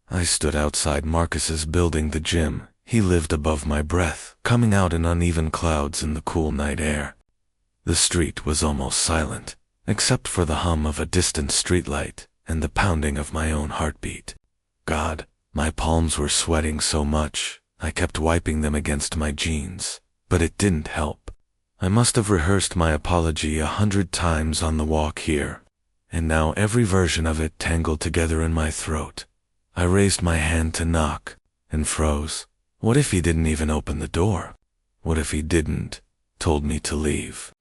I stood outside Marcus's building, the gym. He lived above my breath, coming out in uneven clouds in the cool night air. The street was almost silent, except for the hum of a distant streetlight and the pounding of my own heartbeat. God, my palms were sweating so much, I kept wiping them against my jeans, but it didn't help. I must have rehearsed my apology 100 times on the walk here, and now every version of it tangled together in my throat. I raised my hand to knock, and froze. What if he didn't even open the door? What if he told me to leave?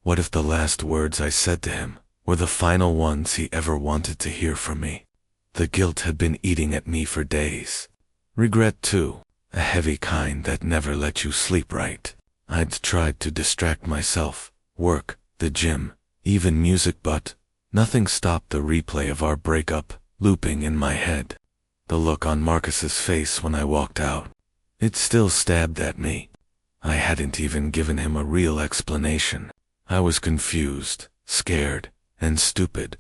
What if the last words I said to him were the final ones he ever wanted to hear from me? The guilt had been eating at me for days. Regret too, a heavy kind that never let you sleep right. I'd tried to distract myself, work, the gym, even music, but nothing stopped the replay of our breakup looping in my head. The look on Marcus's face when I walked out, it still stabbed at me. I hadn't even given him a real explanation. I was confused, scared, and stupid.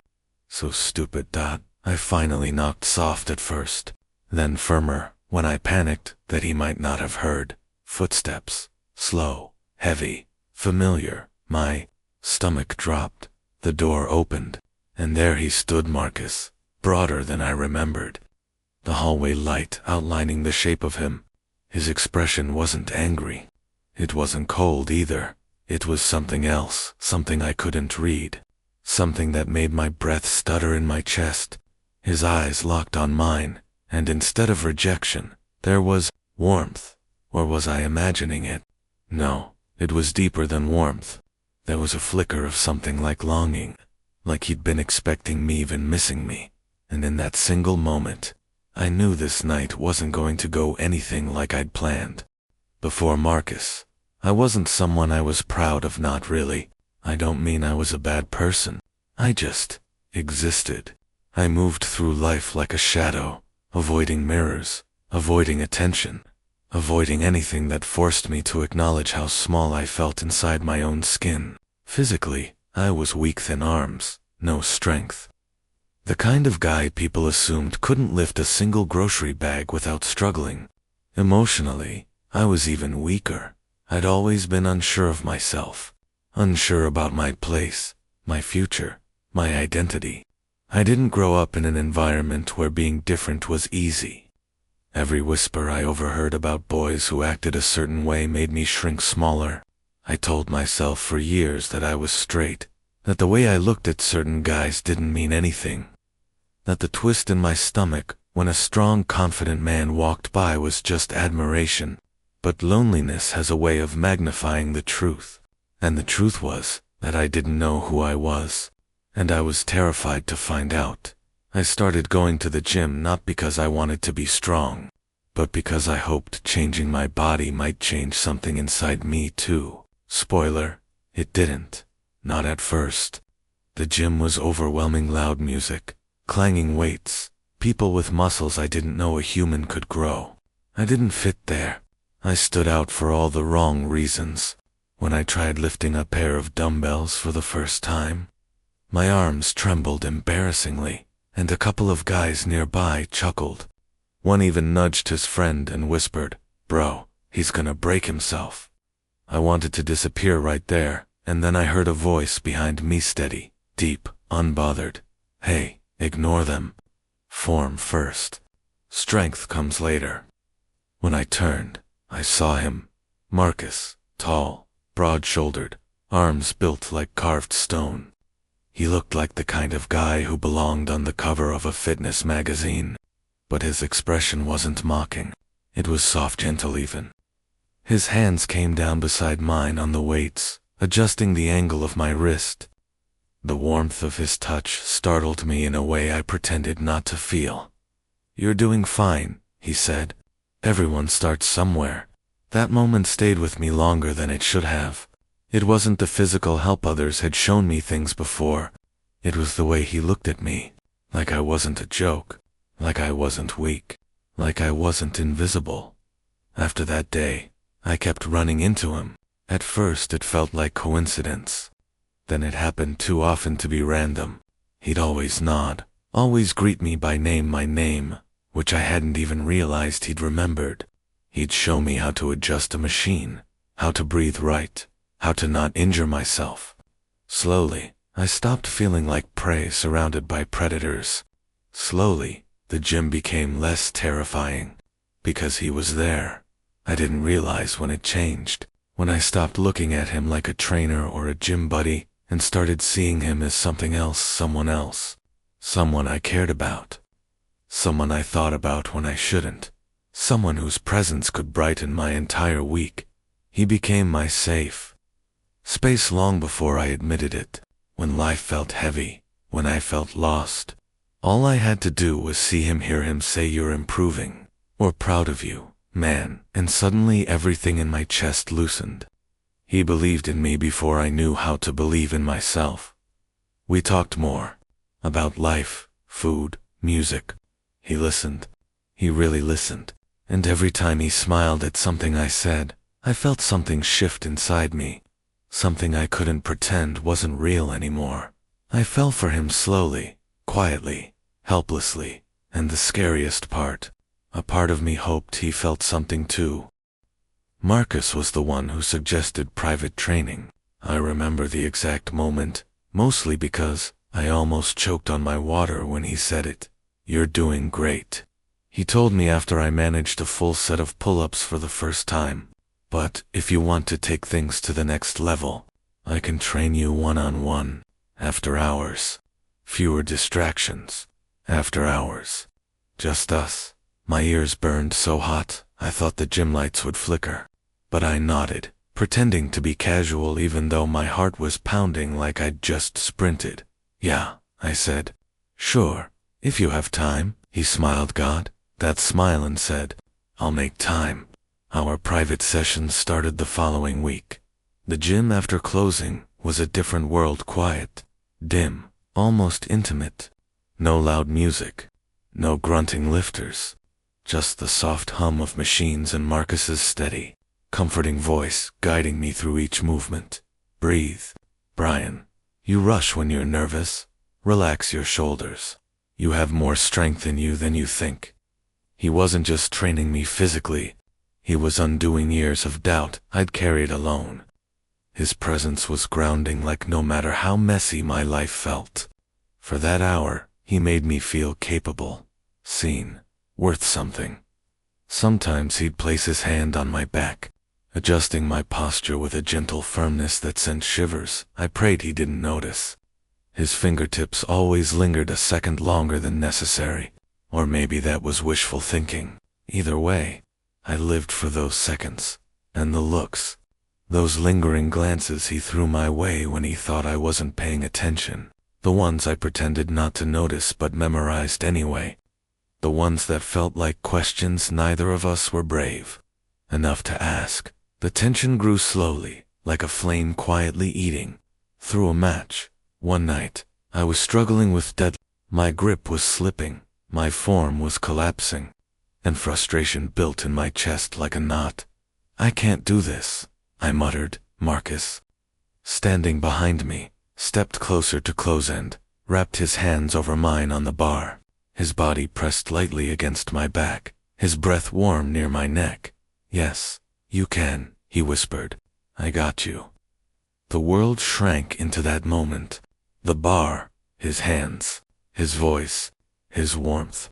So stupid. I finally knocked soft at first, then firmer when I panicked that he might not have heard. Footsteps. Slow, heavy, familiar. My stomach dropped. The door opened, and there he stood, Marcus, broader than I remembered. The hallway light outlining the shape of him. His expression wasn't angry. It wasn't cold either. It was something else, something I couldn't read. Something that made my breath stutter in my chest. His eyes locked on mine, and instead of rejection, there was warmth. Or was I imagining it? No, it was deeper than warmth. There was a flicker of something like longing, like he'd been expecting me, even missing me. And in that single moment, I knew this night wasn't going to go anything like I'd planned. Before Marcus, I wasn't someone I was proud of, not really. I don't mean I was a bad person. I just existed. I moved through life like a shadow, avoiding mirrors, avoiding attention, avoiding anything that forced me to acknowledge how small I felt inside my own skin. Physically, I was weak, thin arms, no strength. The kind of guy people assumed couldn't lift a single grocery bag without struggling. Emotionally, I was even weaker. I'd always been unsure of myself, unsure about my place, my future, my identity. I didn't grow up in an environment where being different was easy. Every whisper I overheard about boys who acted a certain way made me shrink smaller. I told myself for years that I was straight, that the way I looked at certain guys didn't mean anything, that the twist in my stomach when a strong, confident man walked by was just admiration. But loneliness has a way of magnifying the truth, and the truth was that I didn't know who I was, and I was terrified to find out. I started going to the gym not because I wanted to be strong, but because I hoped changing my body might change something inside me too. Spoiler, it didn't. Not at first. The gym was overwhelming, loud music, clanging weights, people with muscles I didn't know a human could grow. I didn't fit there. I stood out for all the wrong reasons. When I tried lifting a pair of dumbbells for the first time, my arms trembled embarrassingly, and a couple of guys nearby chuckled. One even nudged his friend and whispered, "Bro, he's gonna break himself." I wanted to disappear right there, and then I heard a voice behind me, steady, deep, unbothered. "Hey, ignore them. Form first. Strength comes later." When I turned, I saw him. Marcus, tall, broad-shouldered, arms built like carved stone. He looked like the kind of guy who belonged on the cover of a fitness magazine. But his expression wasn't mocking. It was soft, gentle even. His hands came down beside mine on the weights, adjusting the angle of my wrist. The warmth of his touch startled me in a way I pretended not to feel. "You're doing fine," he said. "Everyone starts somewhere." That moment stayed with me longer than it should have. It wasn't the physical help others had shown me things before. It was the way he looked at me, like I wasn't a joke, like I wasn't weak, like I wasn't invisible. After that day, I kept running into him. At first it felt like coincidence. Then it happened too often to be random. He'd always nod, always greet me by name, my name, which I hadn't even realized he'd remembered. He'd show me how to adjust a machine, how to breathe right, how to not injure myself. Slowly, I stopped feeling like prey surrounded by predators. Slowly, the gym became less terrifying, because he was there. I didn't realize when it changed, when I stopped looking at him like a trainer or a gym buddy and started seeing him as something else, someone else. Someone I cared about. Someone I thought about when I shouldn't. Someone whose presence could brighten my entire week. He became my safe space long before I admitted it. When life felt heavy, when I felt lost, all I had to do was see him, hear him say, "You're improving," or "Proud of you, man," and suddenly everything in my chest loosened. He believed in me before I knew how to believe in myself. We talked more about life, food, music. He listened. He really listened. And every time he smiled at something I said, I felt something shift inside me. Something I couldn't pretend wasn't real anymore. I fell for him slowly, quietly, helplessly, and the scariest part, a part of me hoped he felt something too. Marcus was the one who suggested private training. I remember the exact moment, mostly because I almost choked on my water when he said it. "You're doing great," he told me after I managed a full set of pull-ups for the first time. "But if you want to take things to the next level, I can train you one-on-one, after hours. Fewer distractions, after hours. Just us." My ears burned so hot, I thought the gym lights would flicker. But I nodded, pretending to be casual even though my heart was pounding like I'd just sprinted. "Yeah," I said. "Sure, if you have time." He smiled, got that smile, and said, "I'll make time." Our private sessions started the following week. The gym after closing was a different world, quiet, dim, almost intimate. No loud music, no grunting lifters, just the soft hum of machines and Marcus's steady, comforting voice guiding me through each movement. "Breathe, Brian. You rush when you're nervous. Relax your shoulders. You have more strength in you than you think." He wasn't just training me physically. He was undoing years of doubt I'd carried alone. His presence was grounding, like no matter how messy my life felt. For that hour, he made me feel capable, seen, worth something. Sometimes he'd place his hand on my back, adjusting my posture with a gentle firmness that sent shivers. I prayed he didn't notice. His fingertips always lingered a second longer than necessary, or maybe that was wishful thinking. Either way, I lived for those seconds, and the looks, those lingering glances he threw my way when he thought I wasn't paying attention, the ones I pretended not to notice but memorized anyway, the ones that felt like questions neither of us were brave enough to ask. The tension grew slowly, like a flame quietly eating through a match. One night, I was struggling with deadlift. My grip was slipping, my form was collapsing, and frustration built in my chest like a knot. "I can't do this," I muttered. Marcus, standing behind me, stepped closer to close end, wrapped his hands over mine on the bar. His body pressed lightly against my back, his breath warm near my neck. "Yes, you can," he whispered. "I got you." The world shrank into that moment. The bar, his hands, his voice, his warmth.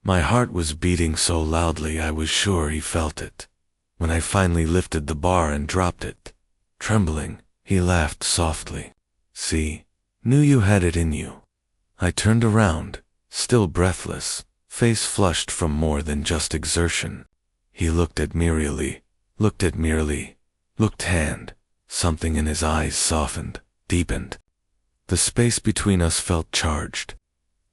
My heart was beating so loudly I was sure he felt it. When I finally lifted the bar and dropped it, trembling, he laughed softly. "See, knew you had it in you." I turned around, still breathless, face flushed from more than just exertion. He looked at me really, looked hand. Something in his eyes softened, deepened. The space between us felt charged.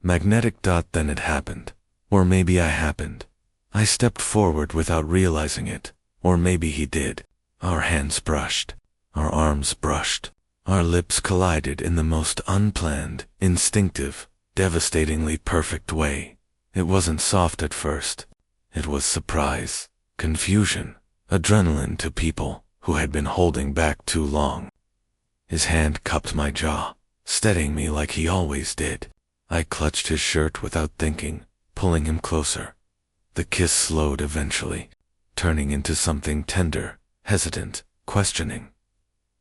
Magnetic. Then it happened. Or maybe I happened. I stepped forward without realizing it. Or maybe he did. Our hands brushed. Our arms brushed. Our lips collided in the most unplanned, instinctive, devastatingly perfect way. It wasn't soft at first. It was surprise, confusion, adrenaline to people who had been holding back too long. His hand cupped my jaw, steadying me like he always did. I clutched his shirt without thinking, pulling him closer. The kiss slowed eventually, turning into something tender, hesitant, questioning.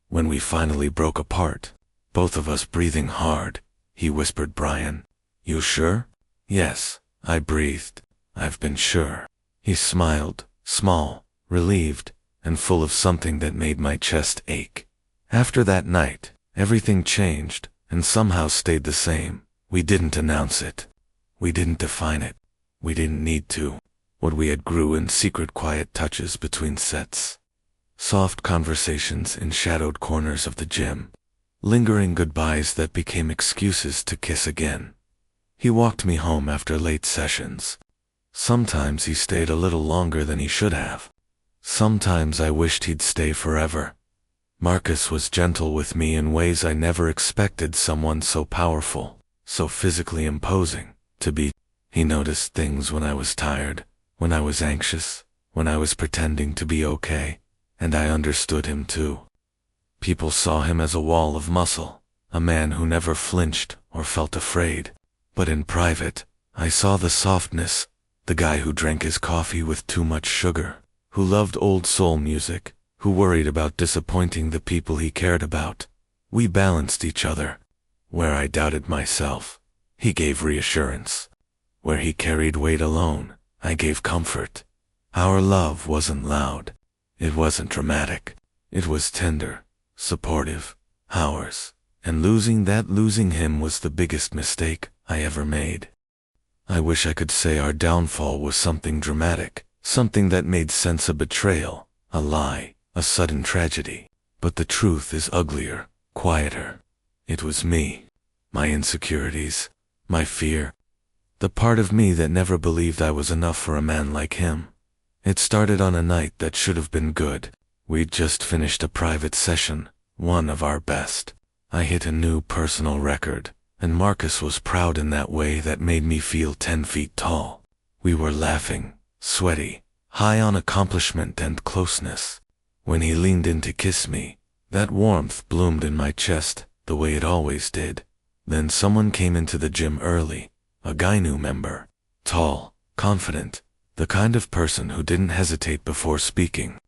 When we finally broke apart, both of us breathing hard, he whispered, "Brian, you sure?" "Yes," I breathed. "I've been sure." He smiled, small, relieved, and full of something that made my chest ache. After that night, everything changed, and somehow stayed the same. We didn't announce it. We didn't define it. We didn't need to. What we had grew in secret, quiet touches between sets. Soft conversations in shadowed corners of the gym. Lingering goodbyes that became excuses to kiss again. He walked me home after late sessions. Sometimes he stayed a little longer than he should have. Sometimes I wished he'd stay forever. Marcus was gentle with me in ways I never expected someone so powerful, so physically imposing, to be. He noticed things when I was tired, when I was anxious, when I was pretending to be okay, and I understood him too. People saw him as a wall of muscle, a man who never flinched or felt afraid. But in private, I saw the softness, the guy who drank his coffee with too much sugar, who loved old soul music, who worried about disappointing the people he cared about. We balanced each other. Where I doubted myself, he gave reassurance. Where he carried weight alone, I gave comfort. Our love wasn't loud. It wasn't dramatic. It was tender, supportive, ours. And losing him was the biggest mistake I ever made. I wish I could say our downfall was something dramatic, something that made sense, a betrayal, a lie, a sudden tragedy. But the truth is uglier, quieter. It was me, my insecurities, my fear, the part of me that never believed I was enough for a man like him. It started on a night that should have been good. We'd just finished a private session, one of our best. I hit a new personal record, and Marcus was proud in that way that made me feel 10 feet tall. We were laughing, sweaty, high on accomplishment and closeness. When he leaned in to kiss me, that warmth bloomed in my chest, the way it always did. Then someone came into the gym early, a guy new member, tall, confident, the kind of person who didn't hesitate before speaking.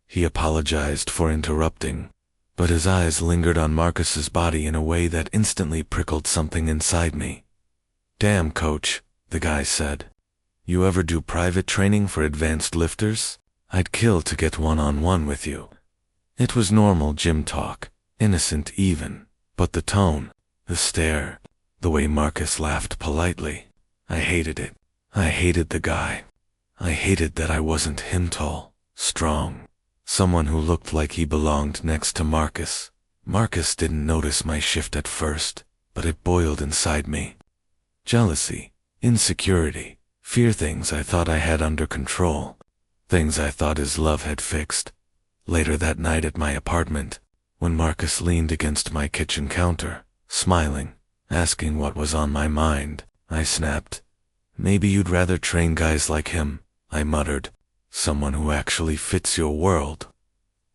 He apologized for interrupting, but his eyes lingered on Marcus's body in a way that instantly prickled something inside me. "Damn, coach," the guy said. "You ever do private training for advanced lifters? I'd kill to get one-on-one with you." It was normal gym talk, innocent even, but the tone, the stare, the way Marcus laughed politely, I hated it. I hated the guy. I hated that I wasn't him, tall, strong, someone who looked like he belonged next to Marcus. Marcus didn't notice my shift at first, but it boiled inside me. Jealousy, insecurity, fear, things I thought I had under control, things I thought his love had fixed. Later that night at my apartment, when Marcus leaned against my kitchen counter, smiling, asking what was on my mind, I snapped. "Maybe you'd rather train guys like him," I muttered. "Someone who actually fits your world."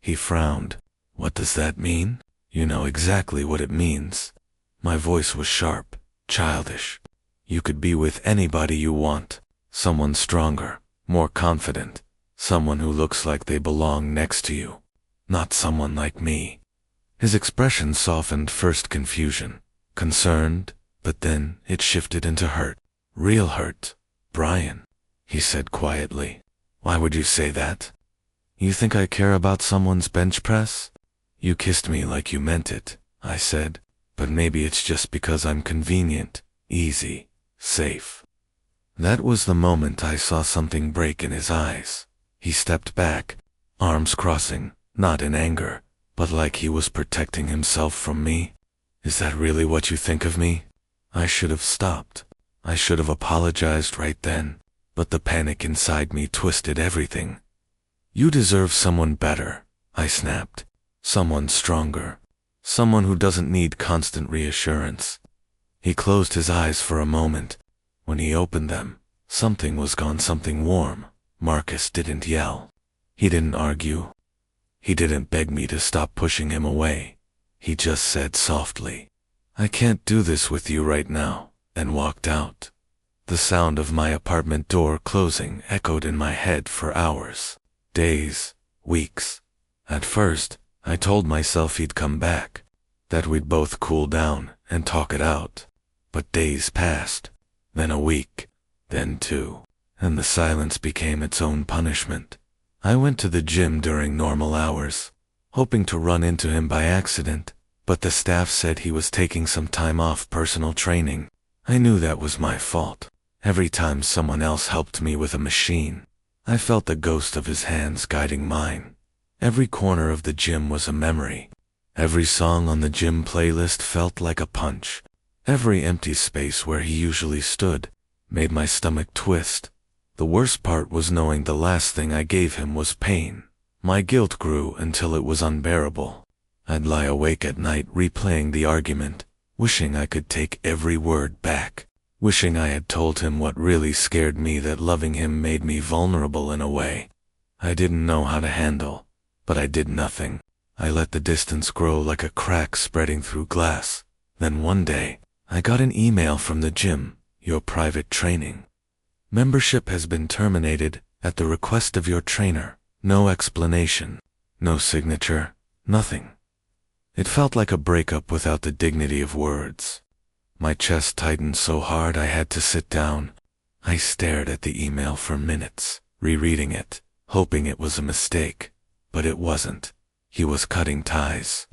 He frowned. "What does that mean?" "You know exactly what it means." My voice was sharp, childish. "You could be with anybody you want. Someone stronger, more confident. Someone who looks like they belong next to you. Not someone like me." His expression softened, first confusion, concerned, but then it shifted into hurt. "Real hurt, Brian," he said quietly. "Why would you say that? You think I care about someone's bench press?" "You kissed me like you meant it," I said, "but maybe it's just because I'm convenient, easy, safe." That was the moment I saw something break in his eyes. He stepped back, arms crossing, not in anger, but like he was protecting himself from me. "Is that really what you think of me?" I should have stopped. I should have apologized right then, but the panic inside me twisted everything. "You deserve someone better," I snapped. "Someone stronger. Someone who doesn't need constant reassurance." He closed his eyes for a moment. When he opened them, something was gone, something warm. Marcus didn't yell. He didn't argue. He didn't beg me to stop pushing him away. He just said softly, "I can't do this with you right now," and walked out. The sound of my apartment door closing echoed in my head for hours, days, weeks. At first, I told myself he'd come back, that we'd both cool down and talk it out. But days passed, then a week, then two, and the silence became its own punishment. I went to the gym during normal hours, hoping to run into him by accident, but the staff said he was taking some time off personal training. I knew that was my fault. Every time someone else helped me with a machine, I felt the ghost of his hands guiding mine. Every corner of the gym was a memory. Every song on the gym playlist felt like a punch. Every empty space where he usually stood made my stomach twist. The worst part was knowing the last thing I gave him was pain. My guilt grew until it was unbearable. I'd lie awake at night replaying the argument, wishing I could take every word back. Wishing I had told him what really scared me, that loving him made me vulnerable in a way I didn't know how to handle, but I did nothing. I let the distance grow like a crack spreading through glass. Then one day, I got an email from the gym. Your private training membership has been terminated at the request of your trainer. No explanation, no signature, nothing. It felt like a breakup without the dignity of words. My chest tightened so hard I had to sit down. I stared at the email for minutes, rereading it, hoping it was a mistake. But it wasn't. He was cutting ties.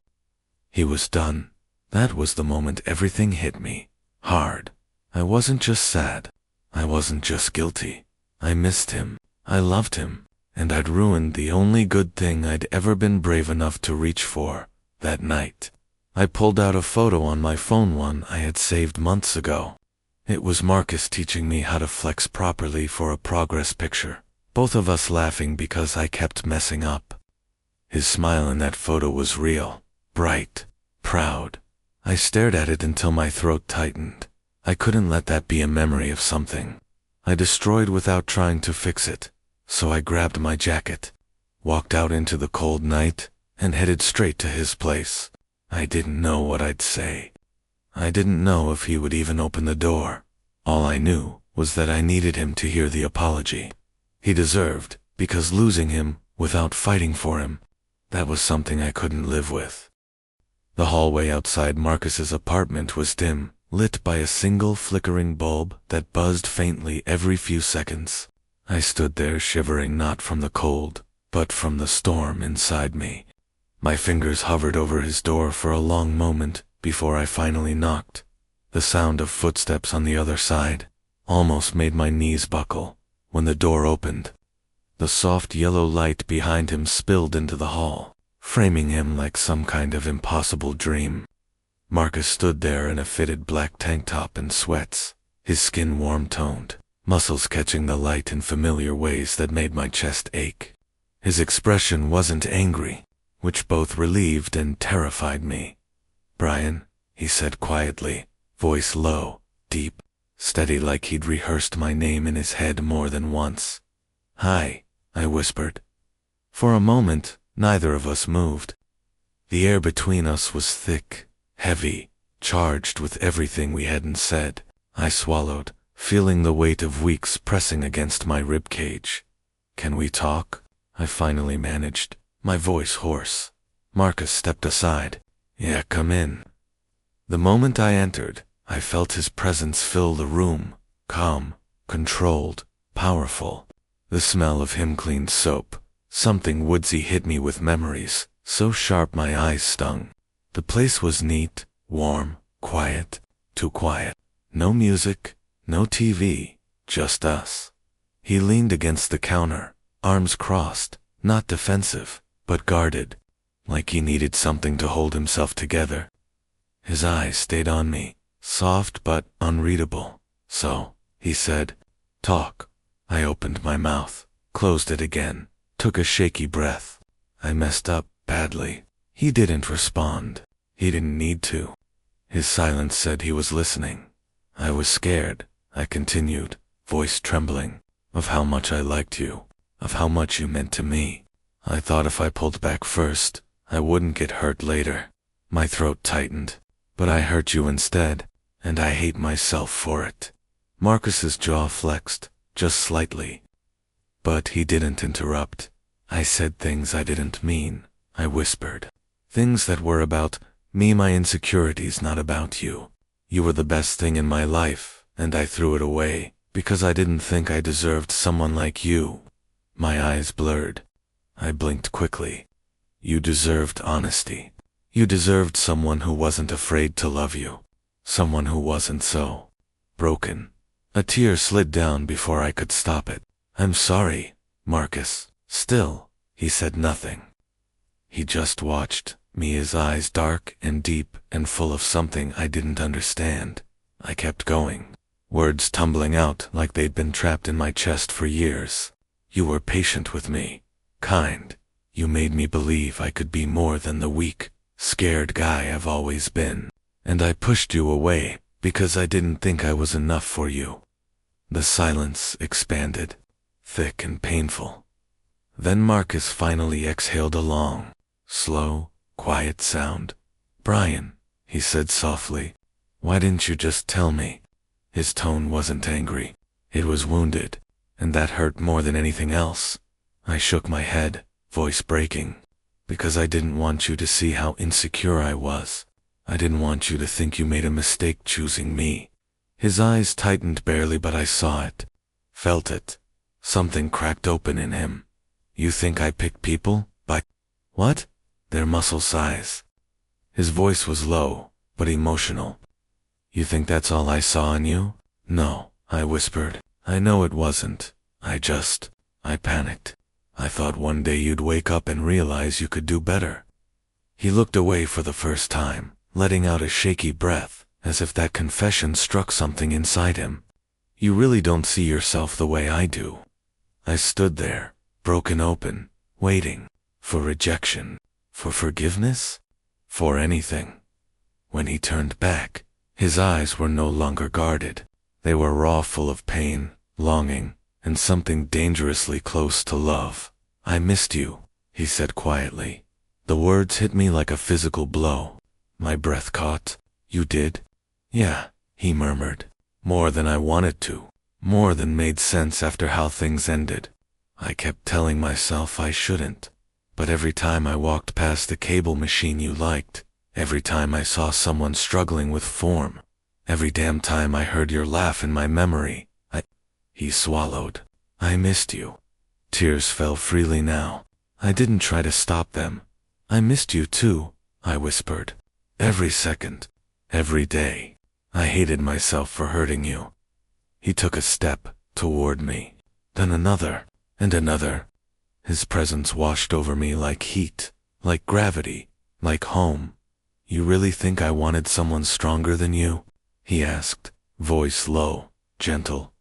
He was done. That was the moment everything hit me. Hard. I wasn't just sad. I wasn't just guilty. I missed him. I loved him. And I'd ruined the only good thing I'd ever been brave enough to reach for that night. I pulled out a photo on my phone, one I had saved months ago. It was Marcus teaching me how to flex properly for a progress picture, both of us laughing because I kept messing up. His smile in that photo was real, bright, proud. I stared at it until my throat tightened. I couldn't let that be a memory of something I destroyed without trying to fix it. So I grabbed my jacket, walked out into the cold night, and headed straight to his place. I didn't know what I'd say. I didn't know if he would even open the door. All I knew was that I needed him to hear the apology he deserved, because losing him without fighting for him, that was something I couldn't live with. The hallway outside Marcus's apartment was dim, lit by a single flickering bulb that buzzed faintly every few seconds. I stood there shivering, not from the cold, but from the storm inside me. My fingers hovered over his door for a long moment before I finally knocked. The sound of footsteps on the other side almost made my knees buckle. When the door opened, the soft yellow light behind him spilled into the hall, framing him like some kind of impossible dream. Marcus stood there in a fitted black tank top and sweats, his skin warm-toned, muscles catching the light in familiar ways that made my chest ache. His expression wasn't angry, which both relieved and terrified me. "Brian," he said quietly, voice low, deep, steady, like he'd rehearsed my name in his head more than once. "Hi," I whispered. For a moment, neither of us moved. The air between us was thick, heavy, charged with everything we hadn't said. I swallowed, feeling the weight of weeks pressing against my ribcage. "Can we talk?" I finally managed, my voice hoarse. Marcus stepped aside. "Yeah, come in." The moment I entered, I felt his presence fill the room, calm, controlled, powerful. The smell of him-cleaned soap, something woodsy, hit me with memories, so sharp my eyes stung. The place was neat, warm, quiet, too quiet. No music, no TV, just us. He leaned against the counter, arms crossed, not defensive, but guarded, like he needed something to hold himself together. His eyes stayed on me, soft but unreadable. "So," he said, "talk." I opened my mouth, closed it again, took a shaky breath. I messed up badly. He didn't respond. He didn't need to. His silence said he was listening. I was scared. I continued, voice trembling, of how much I liked you, of how much you meant to me. I thought if I pulled back first, I wouldn't get hurt later. My throat tightened. But I hurt you instead, and I hate myself for it. Marcus's jaw flexed, just slightly. But he didn't interrupt. I said things I didn't mean, I whispered. Things that were about me, my insecurities, not about you. You were the best thing in my life, and I threw it away, because I didn't think I deserved someone like you. My eyes blurred. I blinked quickly. You deserved honesty. You deserved someone who wasn't afraid to love you. Someone who wasn't so broken. A tear slid down before I could stop it. I'm sorry, Marcus. Still, he said nothing. He just watched me, his eyes dark and deep and full of something I didn't understand. I kept going, words tumbling out like they'd been trapped in my chest for years. You were patient with me, kind. You made me believe I could be more than the weak, scared guy I've always been. And I pushed you away because I didn't think I was enough for you. The silence expanded, thick and painful. Then Marcus finally exhaled a long, slow, quiet sound. Brian, he said softly, why didn't you just tell me? His tone wasn't angry. It was wounded, and that hurt more than anything else. I shook my head, voice breaking, because I didn't want you to see how insecure I was. I didn't want you to think you made a mistake choosing me. His eyes tightened barely, but I saw it, felt it. Something cracked open in him. You think I pick people by what? Their muscle size. His voice was low, but emotional. You think that's all I saw in you? No, I whispered. I know it wasn't. I panicked. I thought one day you'd wake up and realize you could do better. He looked away for the first time, letting out a shaky breath, as if that confession struck something inside him. You really don't see yourself the way I do. I stood there, broken open, waiting, for rejection, for forgiveness, for anything. When he turned back, his eyes were no longer guarded. They were raw, full of pain, longing, and something dangerously close to love. I missed you, he said quietly. The words hit me like a physical blow. My breath caught. You did? Yeah, he murmured. More than I wanted to. More than made sense after how things ended. I kept telling myself I shouldn't. But every time I walked past the cable machine you liked, every time I saw someone struggling with form, every damn time I heard your laugh in my memory, He swallowed. I missed you. Tears fell freely now. I didn't try to stop them. I missed you too, I whispered. Every second. Every day. I hated myself for hurting you. He took a step toward me, then another, and another. His presence washed over me like heat, like gravity, like home. You really think I wanted someone stronger than you? He asked, voice low, gentle.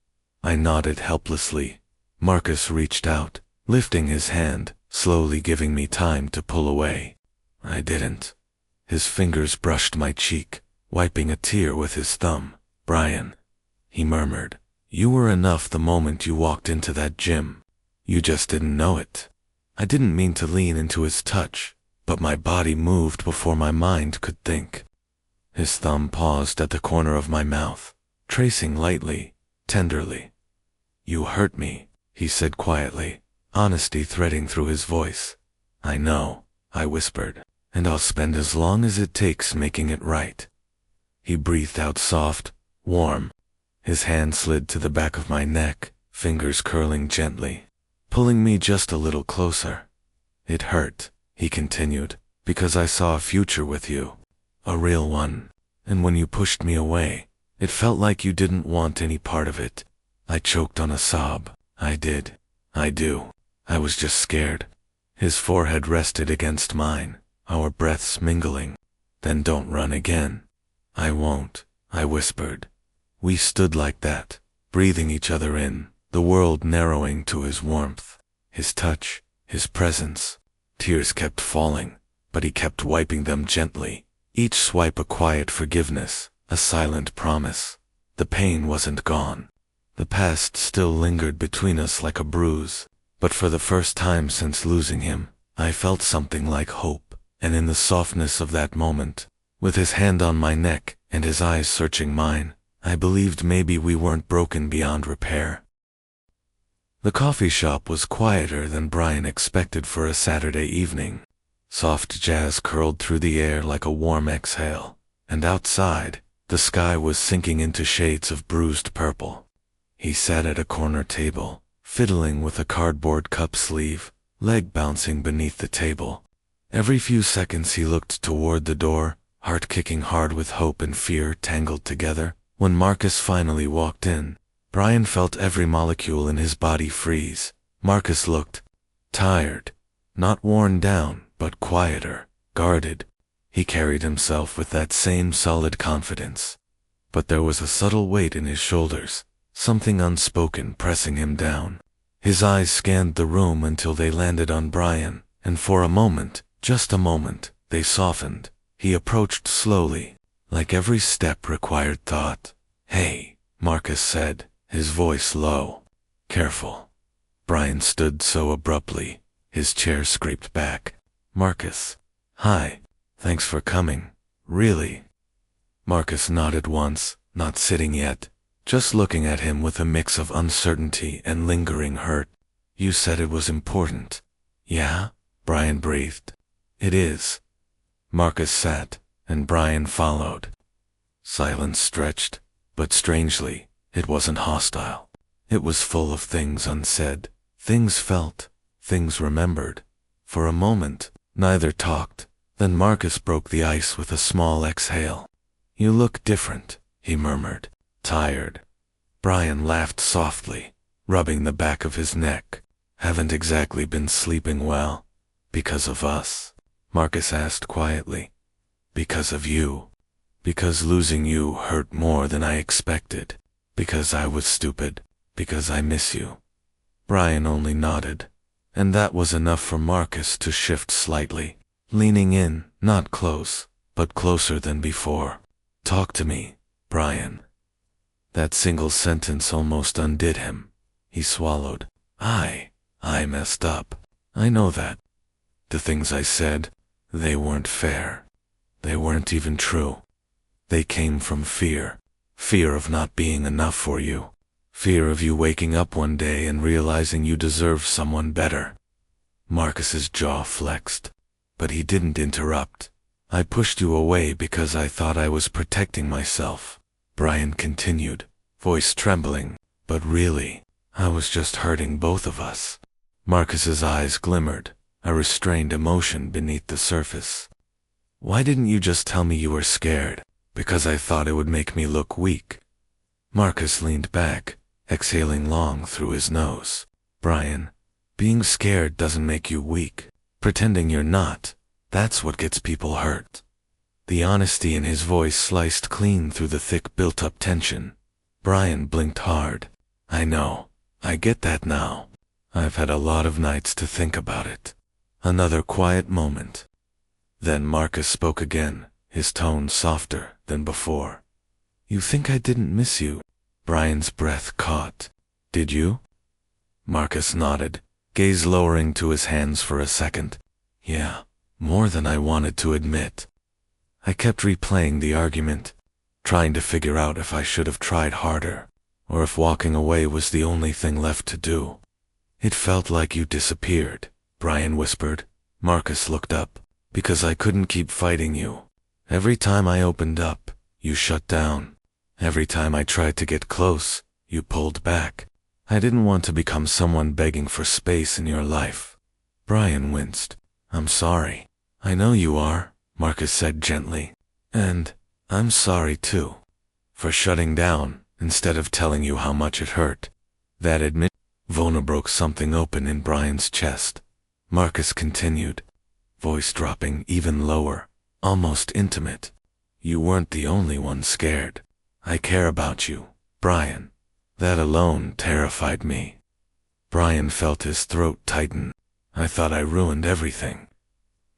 I nodded helplessly. Marcus reached out, lifting his hand, slowly giving me time to pull away. I didn't. His fingers brushed my cheek, wiping a tear with his thumb. Brian, he murmured, you were enough the moment you walked into that gym. You just didn't know it. I didn't mean to lean into his touch, but my body moved before my mind could think. His thumb paused at the corner of my mouth, tracing lightly, tenderly. You hurt me, he said quietly, honesty threading through his voice. I know, I whispered, and I'll spend as long as it takes making it right. He breathed out soft, warm. His hand slid to the back of my neck, fingers curling gently, pulling me just a little closer. It hurt, he continued, because I saw a future with you, a real one, and when you pushed me away, it felt like you didn't want any part of it. I choked on a sob. I did. I do. I was just scared. His forehead rested against mine, our breaths mingling. Then don't run again. I won't, I whispered. We stood like that, breathing each other in, the world narrowing to his warmth, his touch, his presence. Tears kept falling, but he kept wiping them gently, each swipe a quiet forgiveness, a silent promise. The pain wasn't gone. The past still lingered between us like a bruise, but for the first time since losing him, I felt something like hope, and in the softness of that moment, with his hand on my neck and his eyes searching mine, I believed maybe we weren't broken beyond repair. The coffee shop was quieter than Brian expected for a Saturday evening. Soft jazz curled through the air like a warm exhale, and outside, the sky was sinking into shades of bruised purple. He sat at a corner table, fiddling with a cardboard cup sleeve, leg bouncing beneath the table. Every few seconds he looked toward the door, heart kicking hard with hope and fear tangled together. When Marcus finally walked in, Brian felt every molecule in his body freeze. Marcus looked tired, not worn down, but quieter, guarded. He carried himself with that same solid confidence. But there was a subtle weight in his shoulders, something unspoken pressing him down. His eyes scanned the room until they landed on Brian, and for a moment, just a moment, they softened. He approached slowly, like every step required thought. "Hey," Marcus said, his voice low. "Careful." Brian stood so abruptly, his chair scraped back. "Marcus." "Hi. Thanks for coming." "Really?" Marcus nodded once, not sitting yet, just looking at him with a mix of uncertainty and lingering hurt. "You said it was important." "Yeah?" Brian breathed. "It is." Marcus sat, and Brian followed. Silence stretched, but strangely, it wasn't hostile. It was full of things unsaid, things felt, things remembered. For a moment, neither talked. Then Marcus broke the ice with a small exhale. "You look different," he murmured. "Tired." Brian laughed softly, rubbing the back of his neck. "Haven't exactly been sleeping well." "Because of us?" Marcus asked quietly. "Because of you. Because losing you hurt more than I expected. Because I was stupid. Because I miss you." Brian only nodded, and that was enough for Marcus to shift slightly, leaning in, not close, but closer than before. "Talk to me, Brian." That single sentence almost undid him. He swallowed. I messed up. I know that. The things I said, they weren't fair. They weren't even true. They came from fear. Fear of not being enough for you. Fear of you waking up one day and realizing you deserve someone better. Marcus's jaw flexed, but he didn't interrupt. "I pushed you away because I thought I was protecting myself," Brian continued, voice trembling. "But really, I was just hurting both of us." Marcus's eyes glimmered, a restrained emotion beneath the surface. "Why didn't you just tell me you were scared?" "Because I thought it would make me look weak." Marcus leaned back, exhaling long through his nose. "Brian, being scared doesn't make you weak. Pretending you're not, that's what gets people hurt." The honesty in his voice sliced clean through the thick built-up tension. Brian blinked hard. "I know. I get that now. I've had a lot of nights to think about it." Another quiet moment. Then Marcus spoke again, his tone softer than before. "You think I didn't miss you?" Brian's breath caught. "Did you?" Marcus nodded, gaze lowering to his hands for a second. "Yeah, more than I wanted to admit." I kept replaying the argument, trying to figure out if I should have tried harder, or if walking away was the only thing left to do. "It felt like you disappeared," Brian whispered. Marcus looked up. "Because I couldn't keep fighting you. Every time I opened up, you shut down. Every time I tried to get close, you pulled back. I didn't want to become someone begging for space in your life." Brian winced. "I'm sorry." "I know you are," Marcus said gently. "And I'm sorry too. For shutting down, instead of telling you how much it hurt." That admit Vona broke something open in Brian's chest. Marcus continued, voice dropping even lower, almost intimate. "You weren't the only one scared. I care about you, Brian. That alone terrified me." Brian felt his throat tighten. "I thought I ruined everything."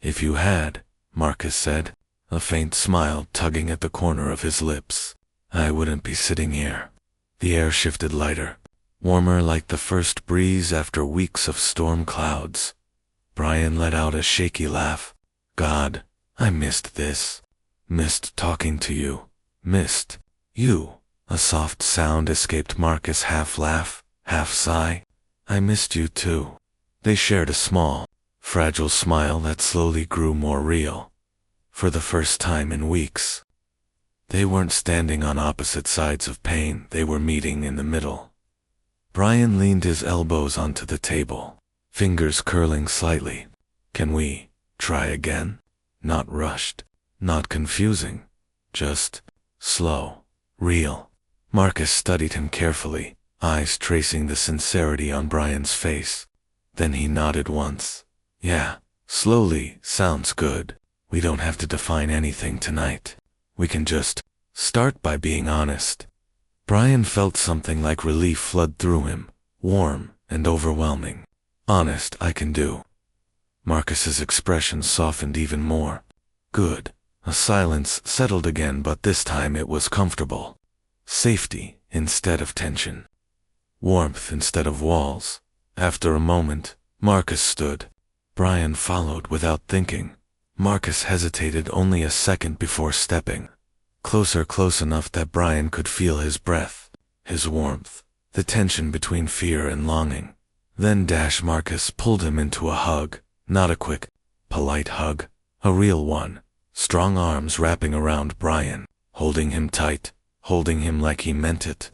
"If you had," Marcus said, a faint smile tugging at the corner of his lips, "I wouldn't be sitting here." The air shifted lighter, warmer like the first breeze after weeks of storm clouds. Brian let out a shaky laugh. "God, I missed this. Missed talking to you. Missed you." A soft sound escaped Marcus, half laugh, half sigh. I missed you too. They shared a small, fragile smile that slowly grew more real. For the first time in weeks, they weren't standing on opposite sides of pain, they were meeting in the middle. Brian leaned his elbows onto the table, fingers curling slightly. Can we try again? Not rushed, not confusing, just slow, real. Marcus studied him carefully, eyes tracing the sincerity on Brian's face. Then he nodded once. Yeah, slowly, sounds good. We don't have to define anything tonight. We can just start by being honest. Brian felt something like relief flood through him, warm and overwhelming. Honest, I can do. Marcus's expression softened even more. Good. A silence settled again, but this time it was comfortable. Safety instead of tension. Warmth instead of walls. After a moment, Marcus stood. Brian followed without thinking. Marcus hesitated only a second before stepping. Closer, close enough that Brian could feel his breath, his warmth, the tension between fear and longing. Then Marcus pulled him into a hug, not a quick, polite hug, a real one. Strong arms wrapping around Brian, holding him tight, holding him like he meant it.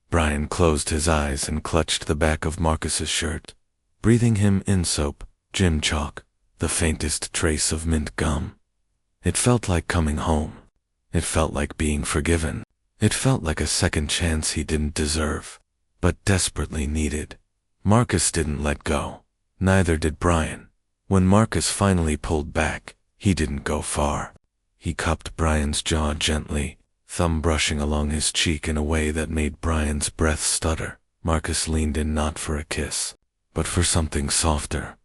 Brian closed his eyes and clutched the back of Marcus's shirt, breathing him in soap, gym chalk, the faintest trace of mint gum. It felt like coming home. It felt like being forgiven. It felt like a second chance he didn't deserve, but desperately needed. Marcus didn't let go. Neither did Brian. When Marcus finally pulled back, he didn't go far. He cupped Brian's jaw gently, thumb brushing along his cheek in a way that made Brian's breath stutter. Marcus leaned in not for a kiss, but for something softer.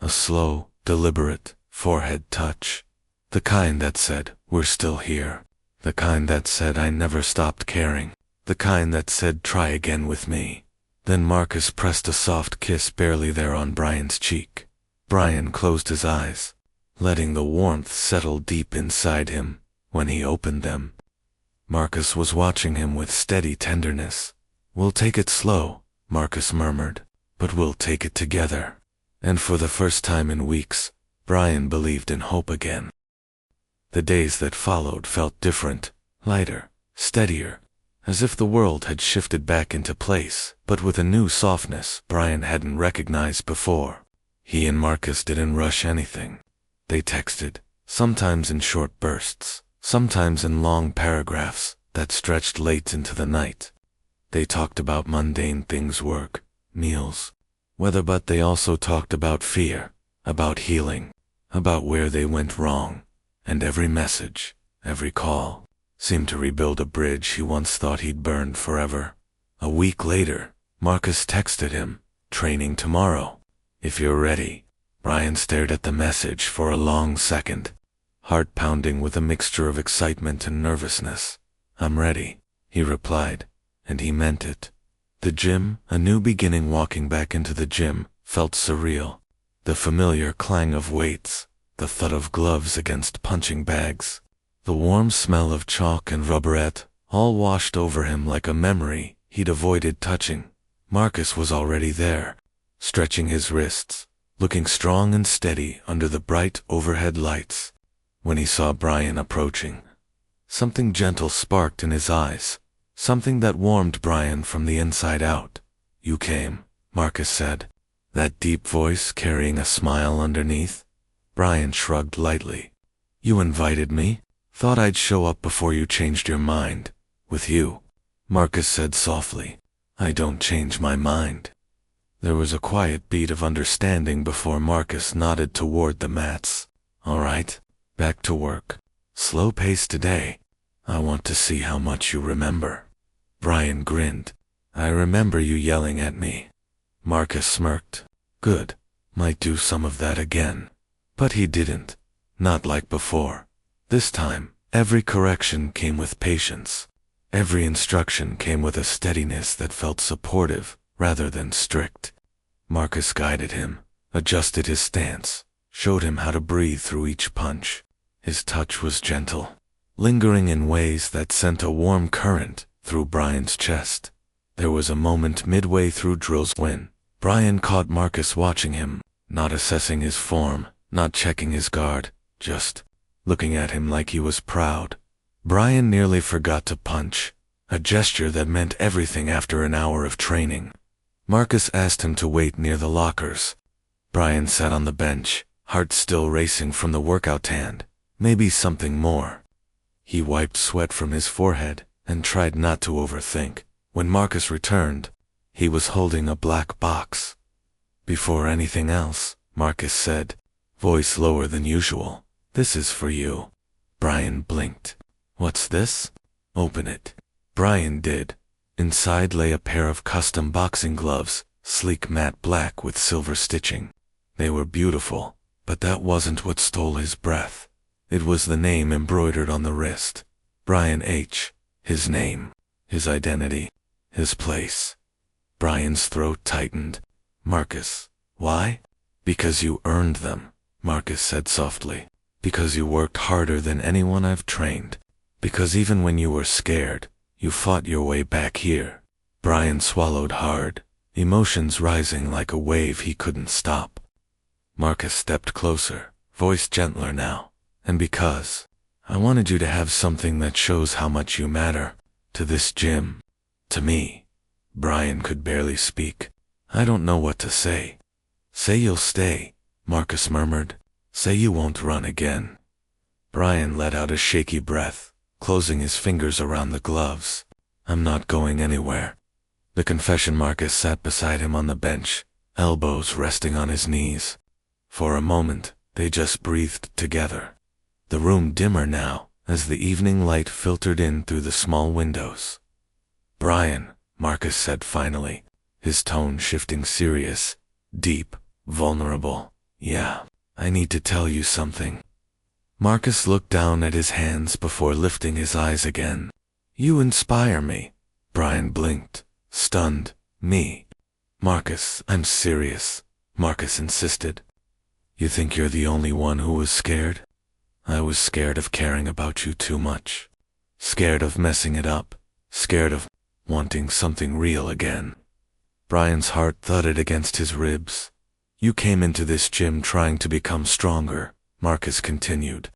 A slow, deliberate, forehead touch. The kind that said, we're still here. The kind that said, I never stopped caring. The kind that said, try again with me. Then Marcus pressed a soft kiss barely there on Brian's cheek. Brian closed his eyes, letting the warmth settle deep inside him. When he opened them, Marcus was watching him with steady tenderness. We'll take it slow, Marcus murmured, but we'll take it together. And for the first time in weeks, Brian believed in hope again. The days that followed felt different, lighter, steadier, as if the world had shifted back into place, but with a new softness Brian hadn't recognized before. He and Marcus didn't rush anything. They texted, sometimes in short bursts, sometimes in long paragraphs that stretched late into the night. They talked about mundane things, work, meals, weather, but they also talked about fear, about healing, about where they went wrong. And every message, every call, seemed to rebuild a bridge he once thought he'd burned forever. A week later, Marcus texted him, training tomorrow. If you're ready. Brian stared at the message for a long second, heart pounding with a mixture of excitement and nervousness. I'm ready, he replied, and he meant it. The gym, a new beginning. Walking back into the gym, felt surreal. The familiar clang of weights, the thud of gloves against punching bags, the warm smell of chalk and rubberette, all washed over him like a memory he'd avoided touching. Marcus was already there, stretching his wrists, looking strong and steady under the bright overhead lights. When he saw Brian approaching, something gentle sparked in his eyes, something that warmed Brian from the inside out. You came, Marcus said, that deep voice carrying a smile underneath. Brian shrugged lightly. You invited me? Thought I'd show up before you changed your mind. With you, Marcus said softly. I don't change my mind. There was a quiet beat of understanding before Marcus nodded toward the mats. All right, back to work. Slow pace today. I want to see how much you remember. Brian grinned. I remember you yelling at me. Marcus smirked. Good. Might do some of that again. But he didn't. Not like before. This time, every correction came with patience. Every instruction came with a steadiness that felt supportive rather than strict. Marcus guided him, adjusted his stance, showed him how to breathe through each punch. His touch was gentle, lingering in ways that sent a warm current through Brian's chest. There was a moment midway through drills when Brian caught Marcus watching him, not assessing his form, not checking his guard, just looking at him like he was proud. Brian nearly forgot to punch, a gesture that meant everything after an hour of training. Marcus asked him to wait near the lockers. Brian sat on the bench, heart still racing from the workout and maybe something more. He wiped sweat from his forehead and tried not to overthink. When Marcus returned, he was holding a black box. Before anything else, Marcus said, voice lower than usual, "This is for you." Brian blinked. "What's this?" "Open it." Brian did. Inside lay a pair of custom boxing gloves, sleek matte black with silver stitching. They were beautiful, but that wasn't what stole his breath. It was the name embroidered on the wrist. Brian H. His name, his identity, his place. Brian's throat tightened. "Marcus, why?" "Because you earned them," Marcus said softly. "Because you worked harder than anyone I've trained. Because even when you were scared, you fought your way back here." Brian swallowed hard, emotions rising like a wave he couldn't stop. Marcus stepped closer, voice gentler now. "And because I wanted you to have something that shows how much you matter. To this gym. To me." Brian could barely speak. "I don't know what to say." "Say you'll stay," Marcus murmured. "Say you won't run again." Brian let out a shaky breath, closing his fingers around the gloves. "I'm not going anywhere." The confession. Marcus sat beside him on the bench, elbows resting on his knees. For a moment, they just breathed together. The room dimmer now, as the evening light filtered in through the small windows. "Brian," Marcus said finally, his tone shifting serious, deep, vulnerable. "Yeah, I need to tell you something." Marcus looked down at his hands before lifting his eyes again. "You inspire me." Brian blinked, stunned. "Me?" "Marcus, I'm serious," Marcus insisted. "You think you're the only one who was scared?" "I was scared of caring about you too much. Scared of messing it up. Scared of wanting something real again." Brian's heart thudded against his ribs. "You came into this gym trying to become stronger," Marcus continued.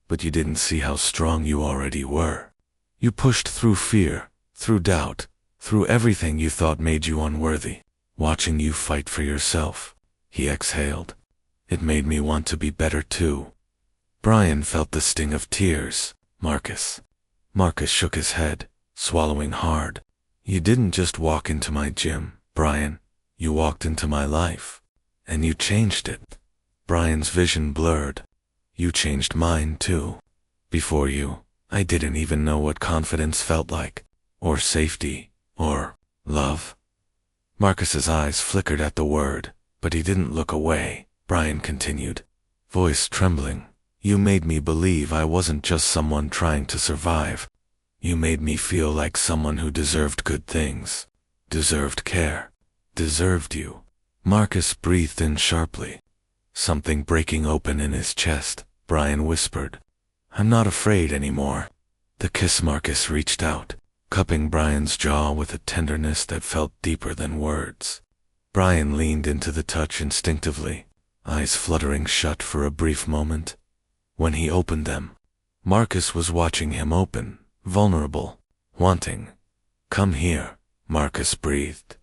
"But you didn't see how strong you already were. You pushed through fear, through doubt, through everything you thought made you unworthy. Watching you fight for yourself," he exhaled, "it made me want to be better too." Brian felt the sting of tears. "Marcus." Marcus shook his head, swallowing hard. "You didn't just walk into my gym, Brian. You walked into my life. And you changed it." Brian's vision blurred. "You changed mine too. Before you, I didn't even know what confidence felt like, or safety, or love." Marcus's eyes flickered at the word, but he didn't look away. Brian continued, voice trembling. "You made me believe I wasn't just someone trying to survive. You made me feel like someone who deserved good things, deserved care, deserved you." Marcus breathed in sharply. Something breaking open in his chest. Brian whispered, "I'm not afraid anymore." The kiss. Marcus reached out, cupping Brian's jaw with a tenderness that felt deeper than words. Brian leaned into the touch instinctively, eyes fluttering shut for a brief moment. When he opened them, Marcus was watching him open, vulnerable, wanting. "Come here," Marcus breathed.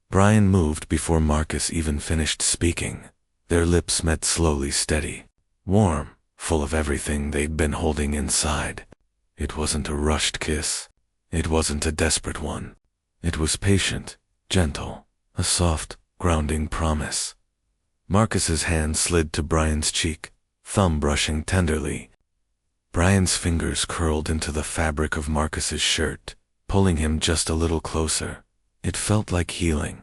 Brian moved before Marcus even finished speaking. Their lips met slowly, steady, warm, full of everything they'd been holding inside. It wasn't a rushed kiss. It wasn't a desperate one. It was patient, gentle, a soft, grounding promise. Marcus's hand slid to Brian's cheek, thumb brushing tenderly. Brian's fingers curled into the fabric of Marcus's shirt, pulling him just a little closer. It felt like healing.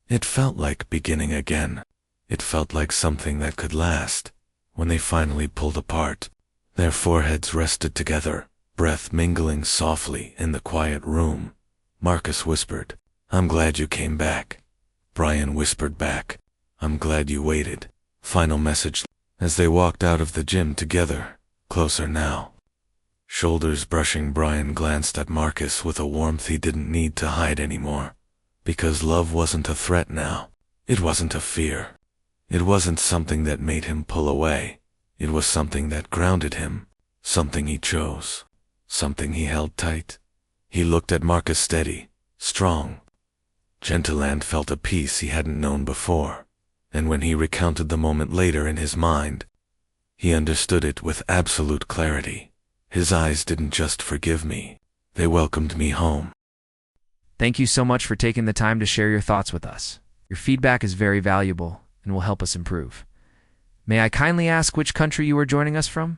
It felt like beginning again. It felt like something that could last. When they finally pulled apart, their foreheads rested together, breath mingling softly in the quiet room. Marcus whispered, "I'm glad you came back." Brian whispered back, "I'm glad you waited." Final message. As they walked out of the gym together, closer now. Shoulders brushing, Brian glanced at Marcus with a warmth he didn't need to hide anymore. Because love wasn't a threat now. It wasn't a fear. It wasn't something that made him pull away. It was something that grounded him. Something he chose. Something he held tight. He looked at Marcus steady, strong, gentle, and felt a peace he hadn't known before. And when he recounted the moment later in his mind, he understood it with absolute clarity. His eyes didn't just forgive me. They welcomed me home. Thank you so much for taking the time to share your thoughts with us. Your feedback is very valuable and will help us improve. May I kindly ask which country you are joining us from?